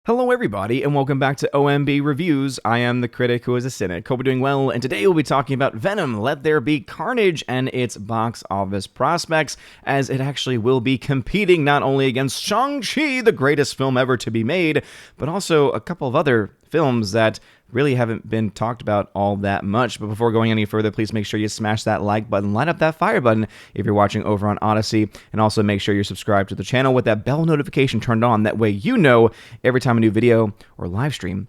Hello everybody, and welcome back to OMB Reviews. I am the critic who is a cynic. Hope you're doing well, and today we'll be talking about Venom, Let There Be Carnage, and its box office prospects, as it actually will be competing not only against Shang-Chi, the greatest film ever to be made, but also a couple of other films that really haven't been talked about all that much. But before going any further, please make sure you smash that like button, light up that fire button if you're watching over on Odyssey, and also make sure you're subscribed to the channel with that bell notification turned on. That way you know every time a new video or live stream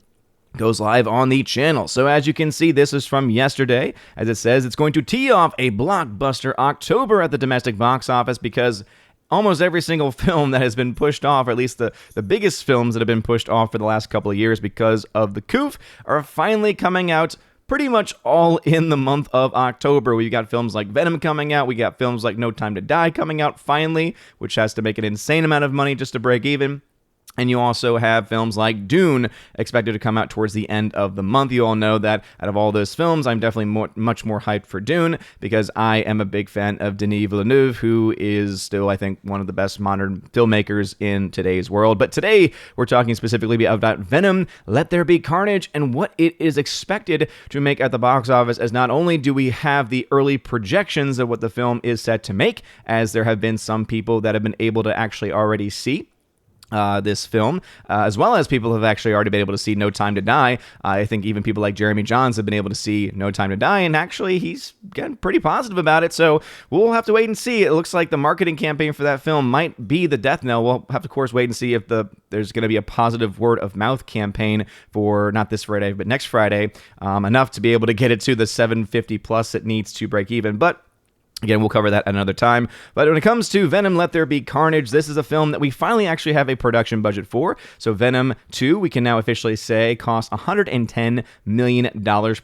goes live on the channel. So as you can see, this is from yesterday. As it says, it's going to tee off a blockbuster October at the domestic box office, because almost every single film that has been pushed off, or at least the biggest films that have been pushed off for the last couple of years because of the coup, are finally coming out pretty much all in the month of October. We've got films like Venom coming out. We got films like No Time to Die coming out finally, which has to make an insane amount of money just to break even. And you also have films like Dune expected to come out towards the end of the month. You all know that out of all those films, I'm definitely much more hyped for Dune, because I am a big fan of Denis Villeneuve, who is still, I think, one of the best modern filmmakers in today's world. But today, we're talking specifically about Venom, Let There Be Carnage, and what it is expected to make at the box office, as not only do we have the early projections of what the film is set to make, as there have been some people that have been able to actually already see this film, as well as people have actually already been able to see No Time to Die. I think even people like Jeremy Jahns have been able to see No Time to Die, and actually he's getting pretty positive about it, so we'll have to wait and see. It looks like the marketing campaign for that film might be the death knell. We'll have to, of course, wait and see if there's going to be a positive word-of-mouth campaign for not this Friday, but next Friday, enough to be able to get it to the 750 plus it needs to break even. But again, we'll cover that another time. But when it comes to Venom, Let There Be Carnage, this is a film that we finally actually have a production budget for. So Venom 2, we can now officially say, cost $110 million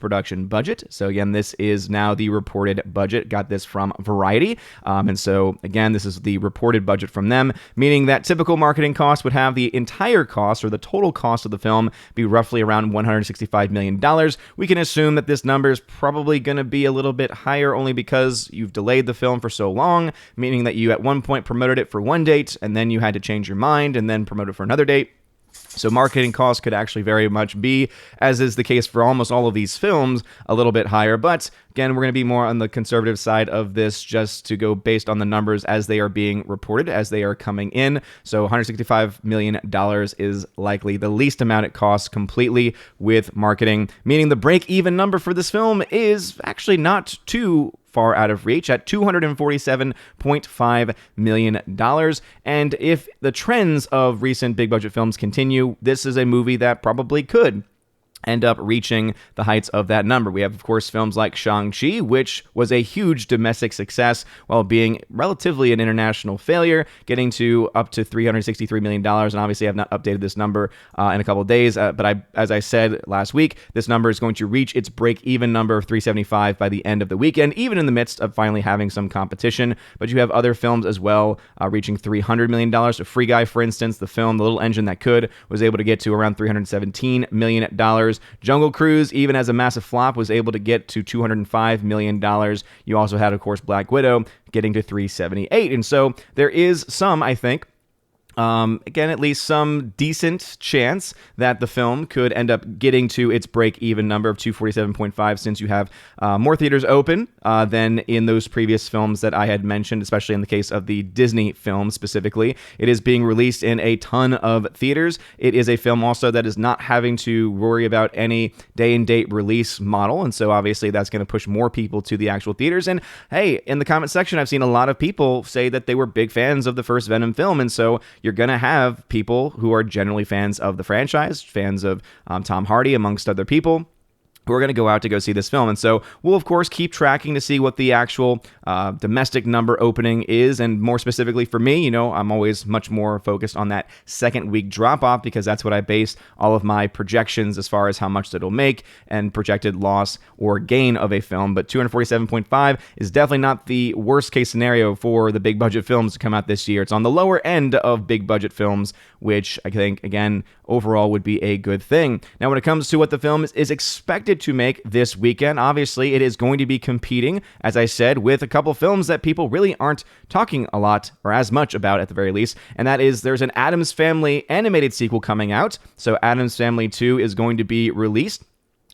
production budget. So again, this is now the reported budget. Got this from Variety. And so again, this is the reported budget from them, meaning that typical marketing costs would have the entire cost, or the total cost of the film, be roughly around $165 million. We can assume that this number is probably going to be a little bit higher, only because you've delayed the film for so long, meaning that you at one point promoted it for one date, and then you had to change your mind and then promote it for another date. So marketing costs could actually very much be, as is the case for almost all of these films, a little bit higher. But again, we're going to be more on the conservative side of this, just to go based on the numbers as they are being reported, as they are coming in. So $165 million is likely the least amount it costs completely with marketing, meaning the break-even number for this film is actually not too far out of reach at $247.5 million. And if the trends of recent big budget films continue, this is a movie that probably could end up reaching the heights of that number. We have, of course, films like Shang-Chi, which was a huge domestic success while being relatively an international failure, getting to up to $363 million. And obviously, I've not updated this number in a couple of days, but as I said last week, this number is going to reach its break-even number of 375 by the end of the weekend, even in the midst of finally having some competition. But you have other films as well reaching $300 million. So Free Guy, for instance, the film The Little Engine That Could, was able to get to around $317 million. Jungle Cruise, even as a massive flop, was able to get to $205 million. You also had, of course, Black Widow getting to $378. And so there is some, I think, again, at least some decent chance that the film could end up getting to its break-even number of 247.5, since you have more theaters open than in those previous films that I had mentioned, especially in the case of the Disney film specifically. It is being released in a ton of theaters. It is a film also that is not having to worry about any day-and-date release model, and so obviously that's going to push more people to the actual theaters. And hey, in the comment section, I've seen a lot of people say that they were big fans of the first Venom film, and so you're going to have people who are generally fans of the franchise, fans of Tom Hardy, amongst other people, who are going to go out to go see this film. And so we'll, of course, keep tracking to see what the actual domestic number opening is. And more specifically for me, you know, I'm always much more focused on that second week drop-off, because that's what I base all of my projections as far as how much it'll make and projected loss or gain of a film. But 247.5 is definitely not the worst case scenario for the big budget films to come out this year. It's on the lower end of big budget films, which I think, again, overall would be a good thing. Now, when it comes to what the film is expected expected to make this weekend. Obviously, it is going to be competing, as I said, with a couple films that people really aren't talking a lot or as much about at the very least, and that is there's an Addams Family animated sequel coming out. So Addams Family 2 is going to be released.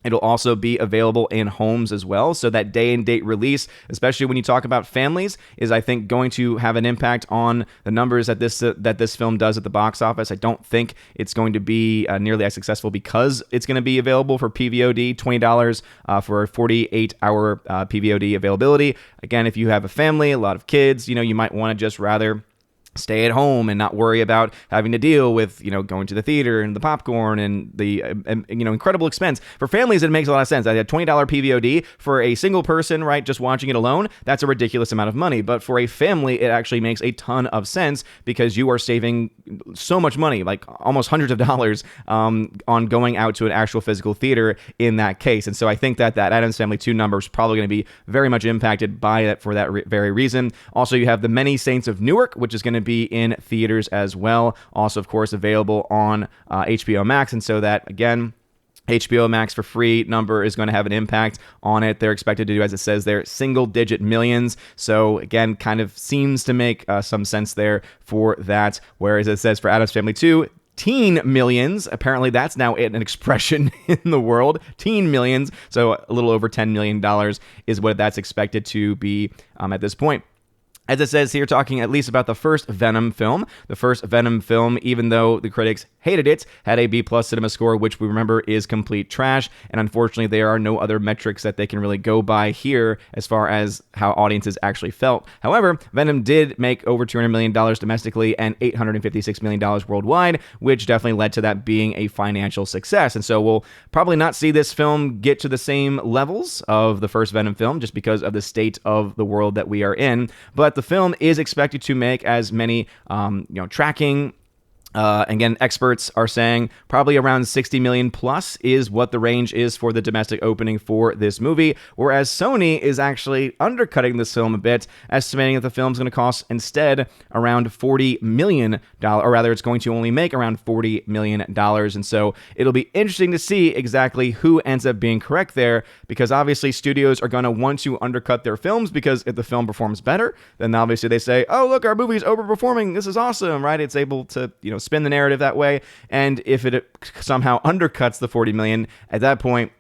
It'll also be available in homes as well. So that day and date release, especially when you talk about families, is I think going to have an impact on the numbers that this film does at the box office. I don't think it's going to be nearly as successful because it's going to be available for PVOD, $20 for a 48-hour PVOD availability. Again, if you have a family, a lot of kids, you might want to just rather stay at home and not worry about having to deal with, going to the theater and the popcorn and the, incredible expense. For families, it makes a lot of sense. I had $20 PVOD for a single person, right, just watching it alone. That's a ridiculous amount of money. But for a family, it actually makes a ton of sense because you are saving so much money, like almost hundreds of dollars on going out to an actual physical theater in that case. And so I think that Addams Family 2 number is probably going to be very much impacted by that for that very reason. Also, you have The Many Saints of Newark, which is going to be in theaters as well. Also, of course, available on HBO Max. And so that, again, HBO Max for free number is going to have an impact on it. They're expected to do, as it says there, single-digit millions. So, again, kind of seems to make some sense there for that. Whereas it says for Addams Family 2, teen millions. Apparently, that's now an expression in the world. Teen millions. So, a little over $10 million is what that's expected to be at this point. As it says here, talking at least about the first Venom film. The first Venom film, even though the critics hated it, had a B+ cinema score, which we remember is complete trash. And unfortunately, there are no other metrics that they can really go by here as far as how audiences actually felt. However, Venom did make over $200 million domestically and $856 million worldwide, which definitely led to that being a financial success. And so we'll probably not see this film get to the same levels of the first Venom film just because of the state of the world that we are in. But the film is expected to make as many, tracking. Again, experts are saying probably around 60 million plus is what the range is for the domestic opening for this movie, whereas Sony is actually undercutting this film a bit, estimating that the film's going to cost instead around $40 million, or rather it's going to only make around $40 million. And so it'll be interesting to see exactly who ends up being correct there, because obviously studios are going to want to undercut their films, because if the film performs better, then obviously they say, oh, look, our movie's overperforming, this is awesome, right? It's able to, spin the narrative that way. And if it somehow undercuts the 40 million, at that point,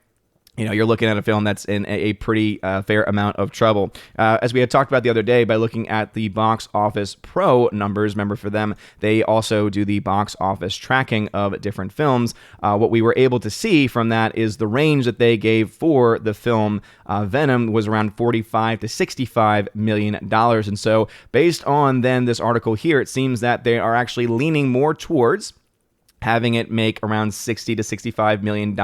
you're looking at a film that's in a pretty fair amount of trouble. As we had talked about the other day, by looking at the Box Office Pro numbers, remember for them, they also do the box office tracking of different films. What we were able to see from that is the range that they gave for the film Venom was around $45 to $65 million. And so based on then this article here, it seems that they are actually leaning more towards having it make around $60 to $65 million.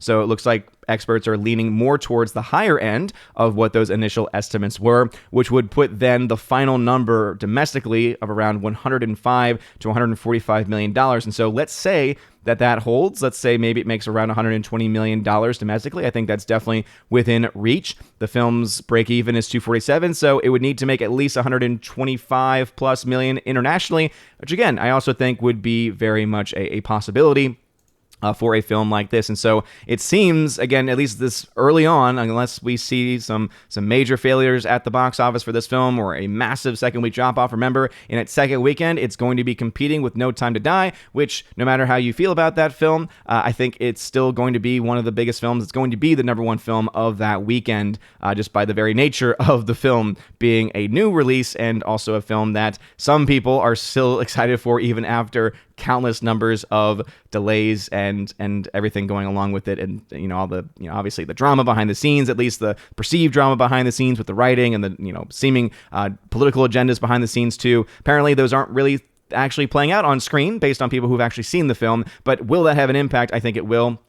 So it looks like experts are leaning more towards the higher end of what those initial estimates were, which would put then the final number domestically of around $105 to $145 million. And so let's say that holds. Let's say maybe it makes around $120 million domestically. I think that's definitely within reach. The film's break even is $247, so it would need to make at least $125 plus million internationally, which again, I also think would be very much a possibility for a film like this. And so it seems, again, at least this early on, unless we see some major failures at the box office for this film or a massive second week drop off, remember, in its second weekend, it's going to be competing with No Time to Die, which no matter how you feel about that film, I think it's still going to be one of the biggest films. It's going to be the number one film of that weekend, just by the very nature of the film being a new release and also a film that some people are still excited for even after countless numbers of delays and everything going along with it, and all the obviously the drama behind the scenes, at least the perceived drama behind the scenes with the writing and the seeming political agendas behind the scenes too. Apparently those aren't really actually playing out on screen based on people who've actually seen the film, but will that have an impact? I think it will.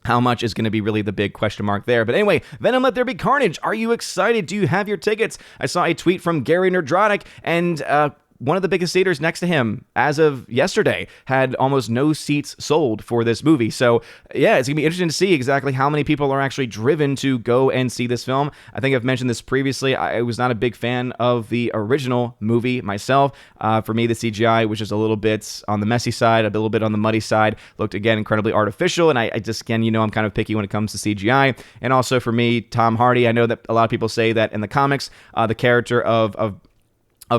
How much is going to be really the big question mark there. But anyway, Venom Let There Be Carnage. Are you excited? Do you have your tickets? I saw a tweet from Gary Nerdrotic, and one of the biggest theaters next to him, as of yesterday, had almost no seats sold for this movie. So yeah, it's gonna be interesting to see exactly how many people are actually driven to go and see this film. I think I've mentioned this previously. I was not a big fan of the original movie myself. For me, the CGI was just a little bit on the messy side, a little bit on the muddy side. Looked, again, incredibly artificial, and I just, again, I'm kind of picky when it comes to CGI. And also for me, Tom Hardy, I know that a lot of people say that in the comics, the character of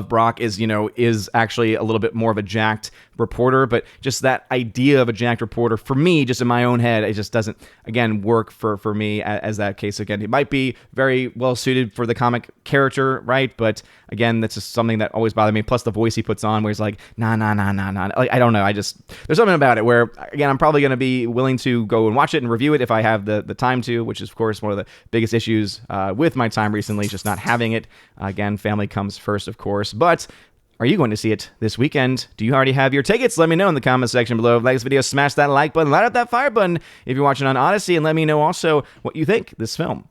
Brock is actually a little bit more of a jacked reporter, but just that idea of a jacked reporter, for me, just in my own head, it just doesn't, again, work for me as that case. Again, it might be very well suited for the comic character, right? But again, that's just something that always bothered me. Plus the voice he puts on where he's like, nah. Like, I don't know. There's something about it where, again, I'm probably going to be willing to go and watch it and review it if I have the time to, which is, of course, one of the biggest issues with my time recently, just not having it. Again, family comes first, of course. But are you going to see it this weekend? Do you already have your tickets? Let me know in the comment section below. If you like this video, smash that like button, light up that fire button if you're watching on Odyssey, and let me know also what you think this film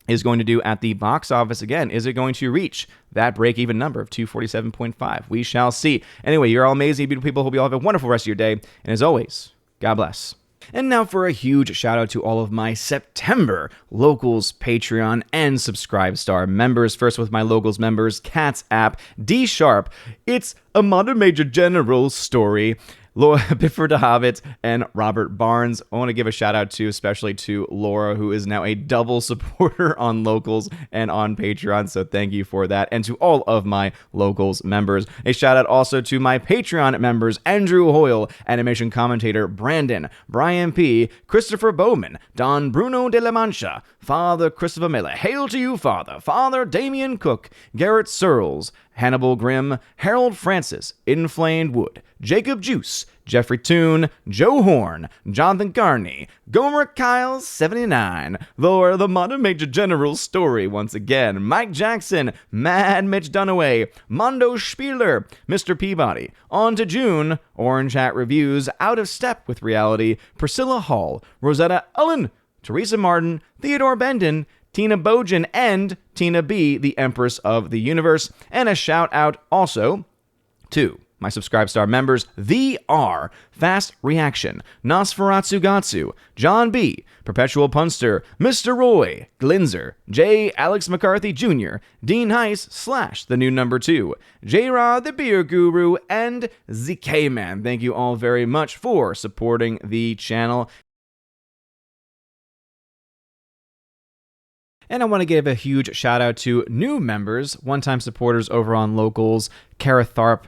is going to do at the box office. Again, is it going to reach that break-even number of 247.5? We shall see. Anyway, you're all amazing, beautiful people. Hope you all have a wonderful rest of your day. And as always, God bless. And now for a huge shout out to all of my September Locals, Patreon, and Subscribe Star members. First with my Locals members, Cats App, D Sharp, It's a Modern Major General Story, Laura Bifford Hobbit, and Robert Barnes. I want to give a shout out to, especially to Laura, who is now a double supporter on Locals and on Patreon. So thank you for that. And to all of my Locals members. A shout out also to my Patreon members, Andrew Hoyle, animation commentator Brandon, Brian P., Christopher Bowman, Don Bruno de la Mancha, Father Christopher Miller, Hail to you, Father, Father Damian Cook, Garrett Searles, Hannibal Grimm, Harold Francis, Inflamed Wood, Jacob Juice, Jeffrey Toon, Joe Horn, Jonathan Carney, Gomer Kyle 79, Laura the Modern Major General Story once again, Mike Jackson, Mad Mitch Dunaway, Mondo Spieler, Mr. Peabody, On to June, Orange Hat Reviews, Out of Step with Reality, Priscilla Hall, Rosetta Ullen, Teresa Martin, Theodore Bendon, Tina Bojan, and Tina B., the Empress of the Universe. And a shout out also to my Subscribe Star members, The R, Fast Reaction, Nosferatu Gatsu, John B., Perpetual Punster, Mr. Roy, Glinzer, J. Alex McCarthy Jr., Dean Heiss / the new number 2, J-Rod the Beer Guru, and ZK Man. Thank you all very much for supporting the channel. And I want to give a huge shout out to new members, one-time supporters over on Locals, Kara Tharp,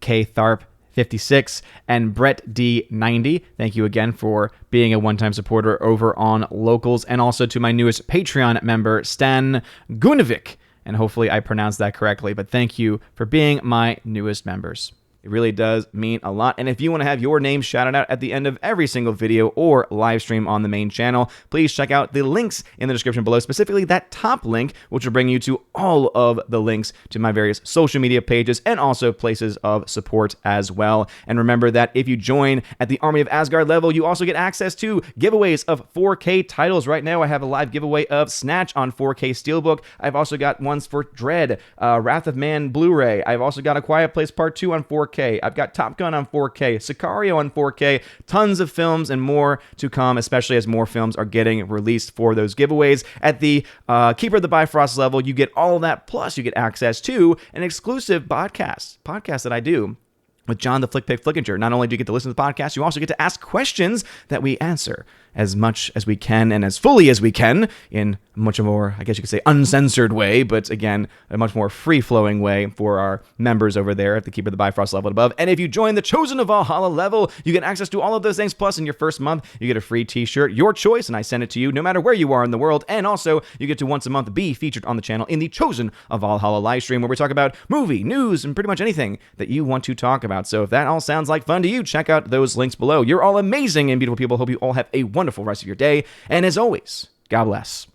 K Tharp 56, and Brett D 90. Thank you again for being a one-time supporter over on Locals, and also to my newest Patreon member, Stan Gunevik. And hopefully I pronounced that correctly, but thank you for being my newest members. It really does mean a lot. And if you want to have your name shouted out at the end of every single video or live stream on the main channel, please check out the links in the description below, specifically that top link, which will bring you to all of the links to my various social media pages and also places of support as well. And remember that if you join at the Army of Asgard level, you also get access to giveaways of 4K titles. Right now, I have a live giveaway of Snatch on 4K Steelbook. I've also got ones for Dread, Wrath of Man Blu-ray. I've also got A Quiet Place Part 2 on 4K. I've got Top Gun on 4K, Sicario on 4K, tons of films and more to come, especially as more films are getting released for those giveaways. At the Keeper of the Bifrost level, you get all of that, plus you get access to an exclusive podcast that I do with John the Flick Pick Flickinger. Not only do you get to listen to the podcast, you also get to ask questions that we answer as much as we can and as fully as we can in a much more, I guess you could say, uncensored way, but again, a much more free-flowing way for our members over there at the Keeper of the Bifrost level above. And if you join the Chosen of Valhalla level, you get access to all of those things, plus in your first month, you get a free t-shirt, your choice, and I send it to you no matter where you are in the world. And also, you get to once a month be featured on the channel in the Chosen of Valhalla live stream, where we talk about movie, news, and pretty much anything that you want to talk about. So if that all sounds like fun to you, check out those links below. You're all amazing and beautiful people. Hope you all have a wonderful rest of your day. And as always, God bless.